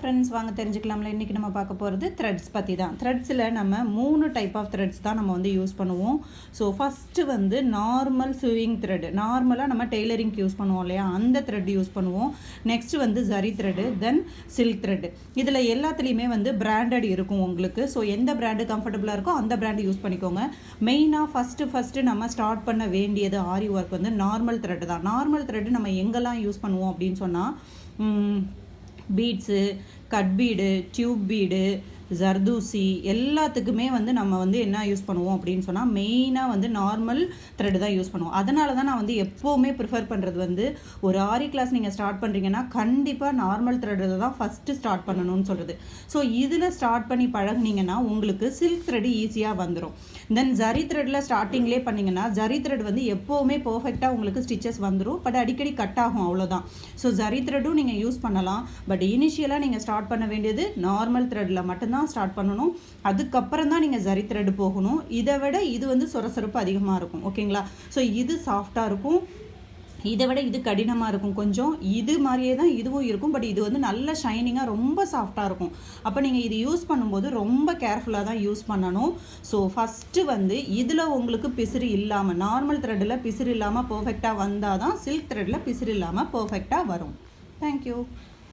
Friends, வாங்க தெரிஞ்சுக்கலாம்ல. இன்றைக்கி நம்ம பார்க்க போகிறது த்ரெட்ஸ் பற்றி தான். த்ரெட்ஸில் நம்ம 3 டைப் ஆஃப் த்ரெட்ஸ் தான் நம்ம வந்து யூஸ் பண்ணுவோம். ஸோ ஃபஸ்ட்டு வந்து நார்மல் ஸ்விங் த்ரெட், நார்மலாக நம்ம டெய்லரிங்க்கு யூஸ் பண்ணுவோம் இல்லையா, அந்த த்ரெட் யூஸ் பண்ணுவோம். நெக்ஸ்ட்டு வந்து ஜரி த்ரெட்டு, தென் சில்க் த்ரெட். இதில் எல்லாத்துலேயுமே வந்து பிராண்டட் இருக்கும் உங்களுக்கு. ஸோ எந்த பிராண்டு கம்ஃபர்டபுளாக இருக்கோ அந்த பிராண்டு யூஸ் பண்ணிக்கோங்க. மெயினாக ஃபஸ்ட்டு நம்ம ஸ்டார்ட் பண்ண வேண்டியது ஆரி ஒர்க் வந்து நார்மல் த்ரெட்டு தான். நார்மல் த்ரெட்டு நம்ம எங்கெல்லாம் யூஸ் பண்ணுவோம் அப்படின்னு சொன்னால், beads, cut bead, tube bead, zardozi எல்லாத்துக்குமே வந்து நம்ம வந்து என்ன யூஸ் பண்ணுவோம் அப்படின்னு சொன்னால், மெயினாக வந்து நார்மல் த்ரெட் தான் யூஸ் பண்ணுவோம். அதனால தான் நான் வந்து எப்போவுமே ப்ரிஃபர் பண்ணுறது வந்து, ஒரு ஆரி கிளாஸ் நீங்கள் ஸ்டார்ட் பண்ணுறீங்கன்னா கண்டிப்பாக நார்மல் த்ரெட்டில் தான் ஃபஸ்ட்டு ஸ்டார்ட் பண்ணணும்னு சொல்கிறது. ஸோ இதில் ஸ்டார்ட் பண்ணி பழகுனீங்கன்னா உங்களுக்கு சில்க் த்ரெட் ஈஸியாக வந்துடும். தென் ஜரி த்ரெட்டில் ஸ்டார்டிங்லேயே பண்ணிங்கன்னா, ஜரி த்ரெட் வந்து எப்போவுமே பர்ஃபெக்டாக உங்களுக்கு ஸ்டிச்சஸ் வந்துடும். பட் அடிக்கடி கட் ஆகும், அவ்வளோதான். ஸோ ஜரி த்ரெட்டும் நீங்கள் யூஸ் பண்ணலாம். பட் இனிஷியலாக நீங்கள் ஸ்டார்ட் பண்ண வேண்டியது நார்மல் த்ரெட்டில் மட்டும்தான் ஸ்டார்ட் பண்ணணும். அதுக்கப்புறம் தான் நீங்கள் ஜரி த்ரெட் போகணும். இதை விட இது வந்து சொரசொரப்பு அதிகமாக இருக்கும், ஓகேங்களா? ஸோ இது சாஃப்டாக இருக்கும், இதை விட இது கடினமாக இருக்கும் கொஞ்சம். இது மாதிரியே தான் இதுவும் இருக்கும், பட் இது வந்து நல்ல ஷைனிங்காக ரொம்ப சாஃப்டாக இருக்கும். அப்போ நீங்கள் இது யூஸ் பண்ணும்போது ரொம்ப கேர்ஃபுல்லாக தான் யூஸ் பண்ணணும். ஸோ ஃபஸ்ட்டு வந்து இதில் உங்களுக்கு பிசிறு இல்லாமல், நார்மல் த்ரெட்டில் பிசிறு இல்லாமல் பர்ஃபெக்டாக வந்தால் தான் சில்க் த்ரெட்டில் பிசிறு இல்லாமல் பர்ஃபெக்டாக வரும். தேங்க்யூ.